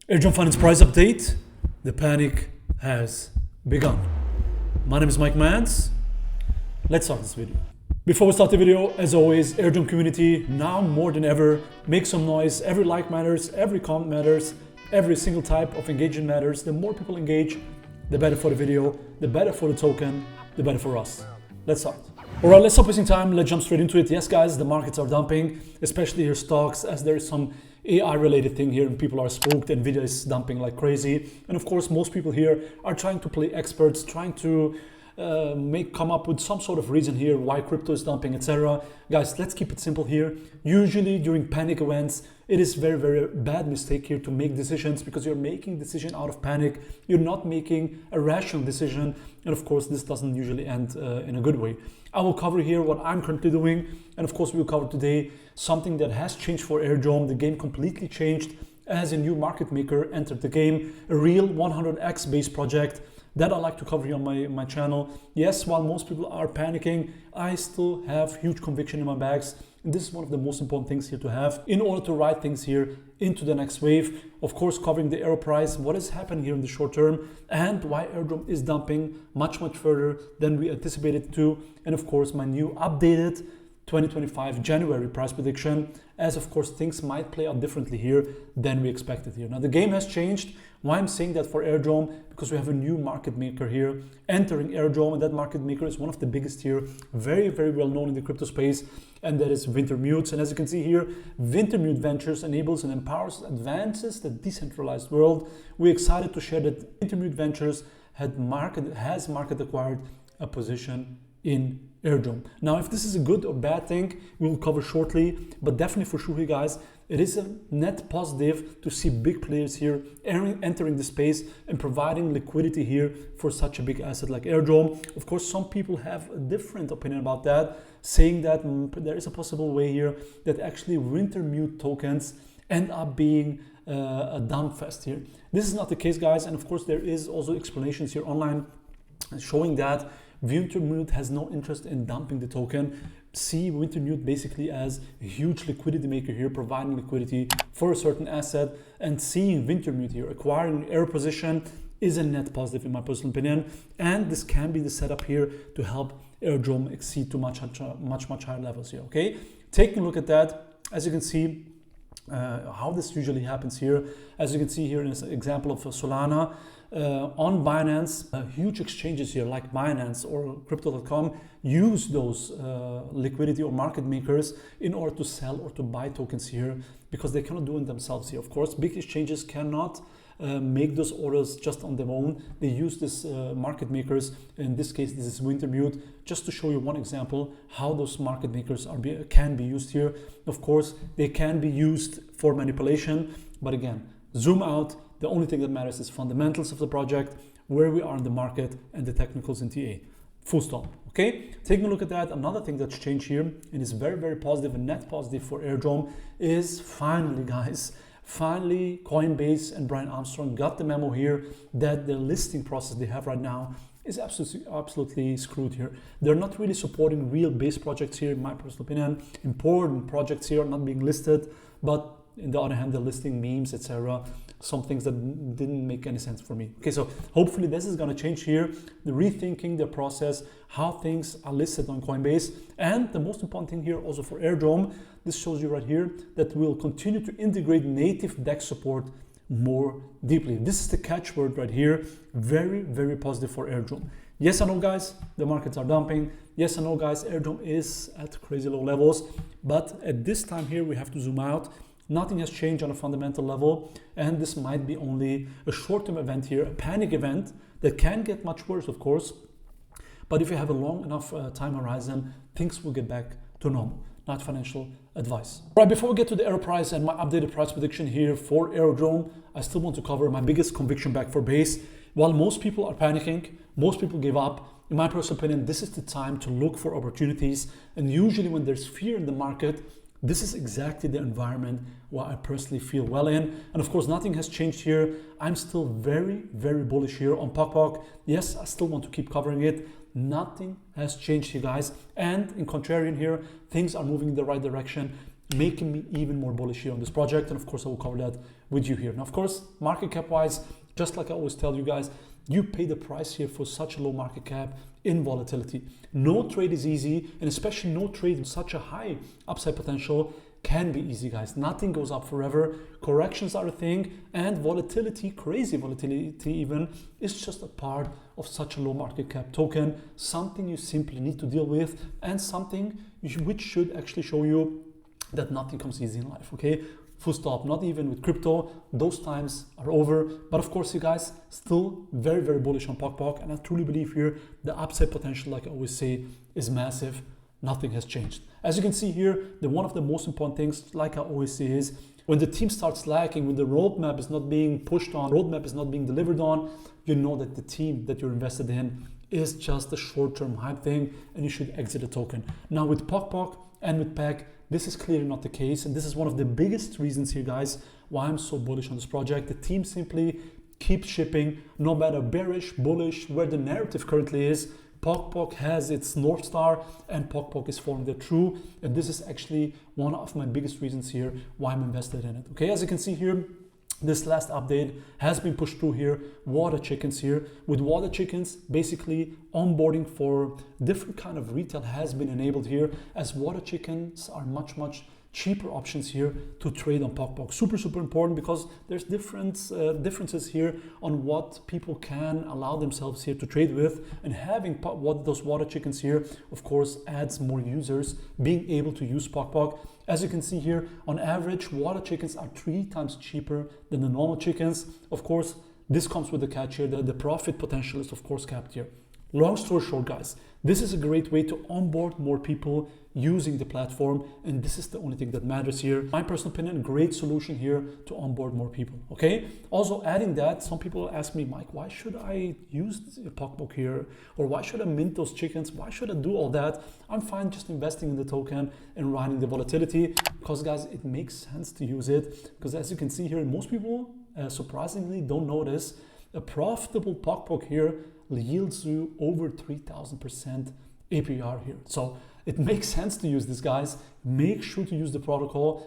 Aerodrome Finance price update. The panic has begun. My name is mikemadz. Let's start this video. Before we start the video, as always, Aerodrome community, now more than ever, make some noise. Every like matters, every comment matters, every single type of engagement matters. The more people engage, the better for the video, the better for the token, the better for us. Let's start. All right, let's stop wasting time. Let's jump straight into it. Yes, guys, the markets are dumping, especially here stocks, as there is some AI related thing here and people are spooked. Nvidia is dumping like crazy. And of course, most people here are trying to play experts, trying to come up with some sort of reason here why crypto is dumping, etc. Guys, let's keep it simple here. Usually during panic events, it is very, very bad mistake here to make decisions because you're making decision out of panic. You're not making a rational decision. And of course, this doesn't usually end in a good way. I will cover here what I'm currently doing. And of course, we'll cover today something that has changed for Aerodrome. The game completely changed as a new market maker entered the game, a real 100x based project that I like to cover here on my channel. Yes, while most people are panicking, I still have huge conviction in my bags. And this is one of the most important things here to have in order to ride things here into the next wave. Of course, covering the AERO price, what is happening here in the short term, and why Aerodrome is dumping much further than we anticipated to. And of course, my new updated 2025 January price prediction, as of course things might play out differently here than we expected here. Now the game has changed. Why I'm saying that for Aerodrome? Because we have a new market maker here entering Aerodrome, and that market maker is one of the biggest here, very well known in the crypto space, and that is Wintermute. And as you can see here, Wintermute Ventures enables and empowers advances the decentralized world. We're excited to share that Wintermute Ventures has market acquired a position in Aerodrome. Now, if this is a good or bad thing, we'll cover shortly, but definitely for sure here, guys, it is a net positive to see big players here entering the space and providing liquidity here for such a big asset like Aerodrome. Of course, some people have a different opinion about that, saying that there is a possible way here that actually Wintermute tokens end up being a dump fest here. This is not the case, guys, and of course there is also explanations here online showing that Wintermute has no interest in dumping the token. See Wintermute basically as a huge liquidity maker here, providing liquidity for a certain asset, and seeing Wintermute here acquiring an AERO position is a net positive in my personal opinion. And this can be the setup here to help Aerodrome exceed to much higher levels here. Okay, taking a look at that, as you can see, how this usually happens here. As you can see here in this example of Solana, on Binance, huge exchanges here like Binance or crypto.com use those liquidity or market makers in order to sell or to buy tokens here, because they cannot do it themselves here. Of course, big exchanges cannot make those orders just on their own. They use this market makers. In this case, this is Wintermute, just to show you one example how those market makers can be used here. Of course, they can be used for manipulation, but again, zoom out. The only thing that matters is fundamentals of the project, where we are in the market, and the technicals in TA. Full stop. Okay, taking a look at that, another thing that's changed here and is very positive and net positive for Aerodrome is finally, guys, finally Coinbase and Brian Armstrong got the memo here that the listing process they have right now is absolutely screwed here. They're not really supporting real base projects here, in my personal opinion. Important projects here are not being listed, but on the other hand, they're listing memes, etc. Some things that didn't make any sense for me. Okay, so hopefully this is going to change here, the rethinking the process, how things are listed on Coinbase. And the most important thing here also for Aerodrome, this shows you right here that we'll continue to integrate native DEX support more deeply. This is the catchword right here. Very positive for Aerodrome. Yes, I know, guys, the markets are dumping. Yes, I know, guys, Aerodrome is at crazy low levels, but at this time here we have to zoom out. Nothing has changed on a fundamental level, and this might be only a short-term event here, a panic event that can get much worse, of course. But if you have a long enough time horizon, things will get back to normal. Not financial advice. All right, before we get to the AERO price and my updated price prediction here for Aerodrome, I still want to cover my biggest conviction back for base. While most people are panicking, most people give up, in my personal opinion, this is the time to look for opportunities. And usually when there's fear in the market, this is exactly the environment where I personally feel well in. And of course, nothing has changed here. I'm still very bullish here on POC. Yes, I still want to keep covering it. Nothing has changed here, guys. And in contrarian here, things are moving in the right direction. making me even more bullish here on this project. And of course, I will cover that with you here. Now, of course, market cap wise, just like I always tell you guys, you pay the price here for such a low market cap in volatility. No trade is easy, and especially no trade with such a high upside potential can be easy, guys. Nothing goes up forever. Corrections are a thing, and volatility, crazy volatility even, is just a part of such a low market cap token, something you simply need to deal with, and something which should actually show you that nothing comes easy in life, okay? Full stop. Not even with crypto, those times are over. But of course, you guys, still very, very bullish on POC, and I truly believe here the upside potential, like I always say, is massive. Nothing has changed. As you can see here, one of the most important things, like I always say, is when the team starts lacking, when the roadmap is not being pushed on, roadmap is not being delivered on, you know that the team that you're invested in is just a short-term hype thing, and you should exit the token. Now with POC and with PEG, this is clearly not the case, and this is one of the biggest reasons here, guys, why I'm so bullish on this project. The team simply keeps shipping, no matter bearish, bullish, where the narrative currently is. POC has its North Star, and POC is following that through, and this is actually one of my biggest reasons here why I'm invested in it. Okay, as you can see here, this last update has been pushed through here, water chickens here. With water chickens, basically onboarding for different kind of retail has been enabled here, as water chickens are much cheaper options here to trade on POC. Super important, because there's differences here on what people can allow themselves here to trade with, and having those water chickens here, of course, adds more users being able to use POC. As you can see here, on average, water chickens are 3 times cheaper than the normal chickens. Of course, this comes with the catch here, the profit potential is of course capped here. Long story short, guys, this is a great way to onboard more people using the platform, and this is the only thing that matters here. My personal opinion, great solution here to onboard more people, okay? Also adding that, some people ask me, Mike, why should I use POC here? Or why should I mint those chickens? Why should I do all that? I'm fine just investing in the token and riding the volatility, because guys, it makes sense to use it, because as you can see here, most people surprisingly don't notice a profitable POC here yields you over 3,000% APR here. So it makes sense to use this, guys. Make sure to use the protocol.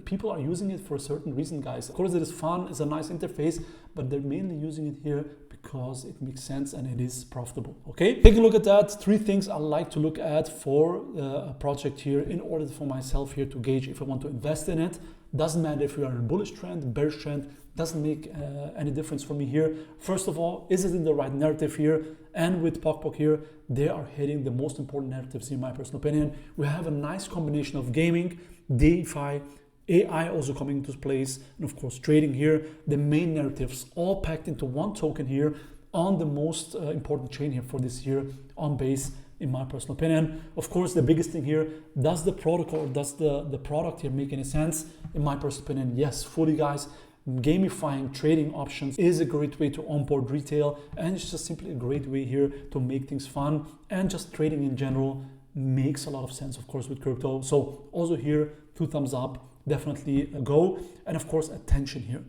People are using it for a certain reason, guys. Of course, it is fun, it's a nice interface, but they're mainly using it here because it makes sense and it is profitable, okay? Take a look at that. 3 things I like to look at for a project here in order for myself here to gauge if I want to invest in it. Doesn't matter if you are in a bullish trend, bearish trend, doesn't make any difference for me here. First of all, is it in the right narrative here? And with POC here, they are hitting the most important narratives in my personal opinion. We have a nice combination of gaming, DeFi, AI also coming into place, and of course trading here. The main narratives all packed into one token here on the most important chain here for this year on base, in my personal opinion. Of course, the biggest thing here, does the protocol, does the product here make any sense? In my personal opinion, yes, fully, guys. Gamifying trading options is a great way to onboard retail, and it's just simply a great way here to make things fun, and just trading in general makes a lot of sense, of course, with crypto. So also here, 2 thumbs up, definitely a go. And of course, attention here.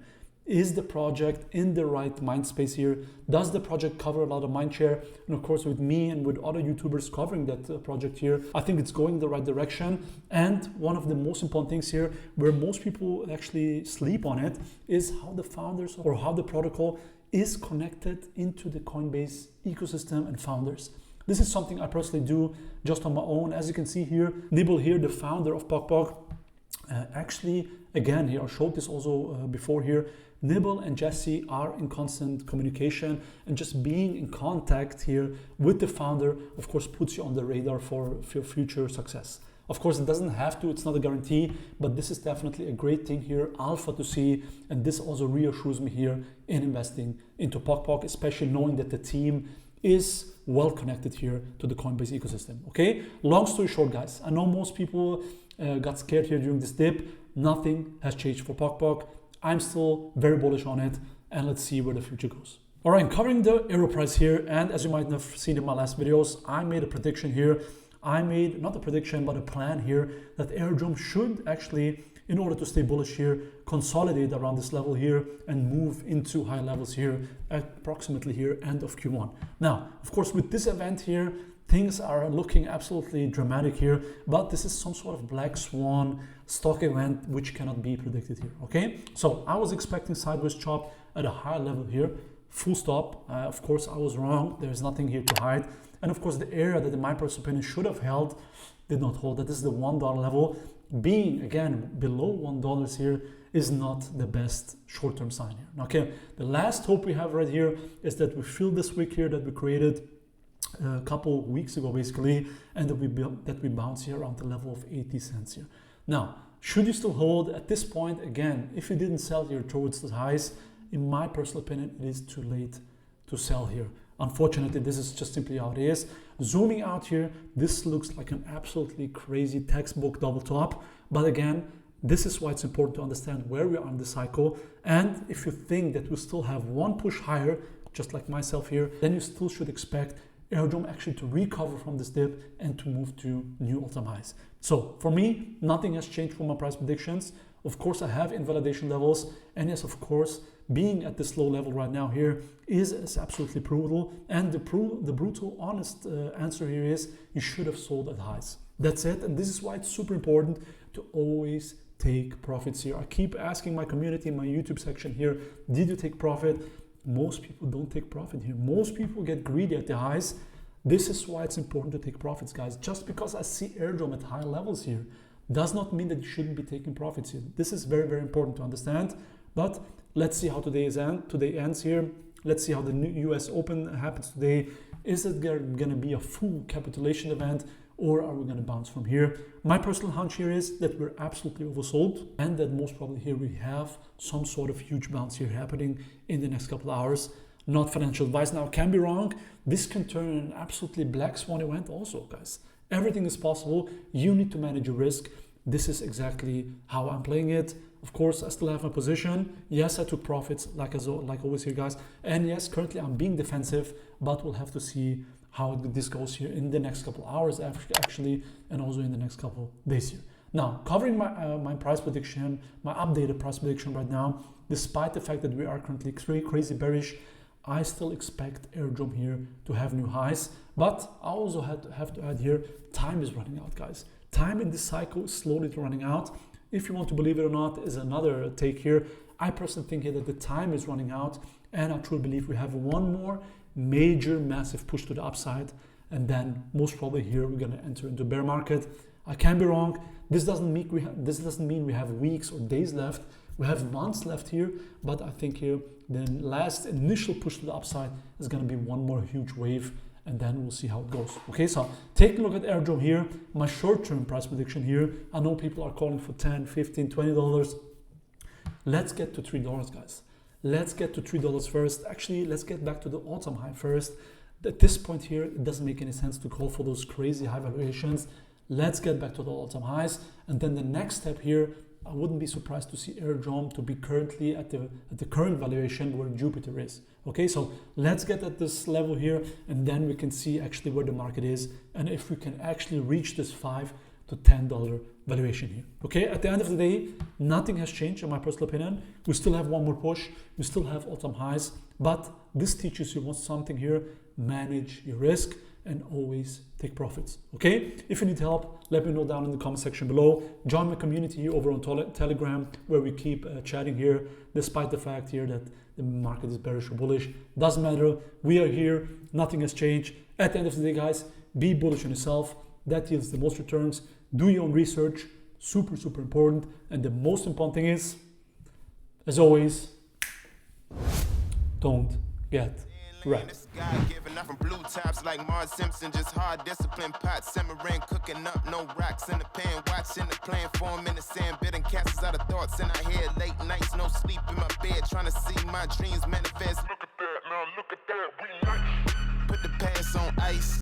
Is the project in the right mind space here? Does the project cover a lot of mind share? And of course, with me and with other YouTubers covering that project here, I think it's going the right direction. And one of the most important things here, where most people actually sleep on it, is how the founders or how the protocol is connected into the Coinbase ecosystem and founders. This is something I personally do just on my own. As you can see here, Nibble here, the founder of POC, actually, again, here I showed this also before here, Nibble and Jesse are in constant communication, and just being in contact here with the founder, of course, puts you on the radar for future success. Of course, it doesn't have to, it's not a guarantee, but this is definitely a great thing here, alpha to see, and this also reassures me here in investing into POC, especially knowing that the team is well connected here to the Coinbase ecosystem, okay? Long story short, guys, I know most people got scared here during this dip. Nothing has changed for POC. I'm still very bullish on it, and let's see where the future goes. All right, covering the AERO price here, and as you might have seen in my last videos, I made a prediction here. I made not a prediction, but a plan here that Aerodrome should actually, in order to stay bullish here, consolidate around this level here and move into high levels here, approximately here, end of Q1. Now, of course, with this event here, things are looking absolutely dramatic here, but this is some sort of black swan stock event which cannot be predicted here. Okay, so I was expecting sideways chop at a higher level here, full stop. Of course I was wrong, there's nothing here to hide. And of course the area that in my personal opinion should have held did not hold. That is the $1 level. Being again below $1 here is not the best short-term sign here. Okay, the last hope we have right here is that we fill this wick here that we created a couple weeks ago basically, and that we bounce here around the level of 80 cents here. Now, should you still hold at this point? Again, if you didn't sell here towards the highs, in my personal opinion, it is too late to sell here. Unfortunately, this is just simply how it is. Zooming out here, this looks like an absolutely crazy textbook double top. But again, this is why it's important to understand where we are in the cycle. And if you think that we still have one push higher, just like myself here, then you still should expect Aerodrome actually to recover from this dip and to move to new all-time highs. So for me, nothing has changed from my price predictions. Of course, I have invalidation levels, and yes, of course, being at this low level right now here is absolutely brutal. And the brutal, honest answer here is you should have sold at highs. That's it. And this is why it's super important to always take profits here. I keep asking my community in my YouTube section here, did you take profit? Most people don't take profit here. Most people get greedy at the highs. This is why it's important to take profits, guys. Just because I see Aerodrome at high levels here does not mean that you shouldn't be taking profits here. This is very, very important to understand. But let's see how today ends here. Let's see how the new US Open happens today. Is it going to be a full capitulation event, or are we going to bounce from here? My personal hunch here is that we're absolutely oversold, and that most probably here we have some sort of huge bounce here happening in the next couple of hours. Not financial advice now, can be wrong. This can turn an absolutely black swan event also, guys. Everything is possible. You need to manage your risk. This is exactly how I'm playing it. Of course, I still have my position. Yes, I took profits like always here, guys. And yes, currently I'm being defensive, but we'll have to see how this goes here in the next couple hours actually, and also in the next couple days here. Now, covering my price prediction, my updated price prediction right now, despite the fact that we are currently crazy bearish, I still expect Aerodrome here to have new highs. But I also have to add here, time is running out, guys. Time in this cycle is slowly running out. If you want to believe it or not, is another take here. I personally think here that the time is running out, and I truly believe we have one more major, massive push to the upside, and then most probably here we're going to enter into bear market. I can be wrong. This doesn't mean we have weeks or days left. We have months left here, but I think here the last initial push to the upside is going to be one more huge wave, and then we'll see how it goes. Okay, so take a look at Aerodrome here. My short-term price prediction here. I know people are calling for $10, $15, $20. Let's get to $3, guys. Let's get to $3 first. Actually, let's get back to the all-time high first. At this point here, it doesn't make any sense to call for those crazy high valuations. Let's get back to the all-time highs. And then the next step here, I wouldn't be surprised to see Aerodrome to be currently at the current valuation where Jupiter is. Okay, so let's get at this level here, and then we can see actually where the market is, and if we can actually reach this $5 to $10 valuation here. Okay, at the end of the day, nothing has changed in my personal opinion. We still have one more push. We still have all-time highs, but this teaches you something here. Manage your risk and always take profits. Okay, if you need help, let me know down in the comment section below. Join my community over on Telegram, where we keep chatting here, despite the fact here that the market is bearish or bullish. Doesn't matter, we are here, nothing has changed. At the end of the day, guys, be bullish on yourself. That yields the most returns. Do your own research, super important. And the most important thing is, as always, don't get wrecked. Guy giving up from blue tops like Mars Simpson, just hard discipline, pot simmering, cooking up, no rocks in the pan, watching the plane form in the sand, bidding castles out of thoughts in our head, late nights, no sleep in my bed, trying to see my dreams manifest. Look at that, now look at that, we nice. Put the past on ice.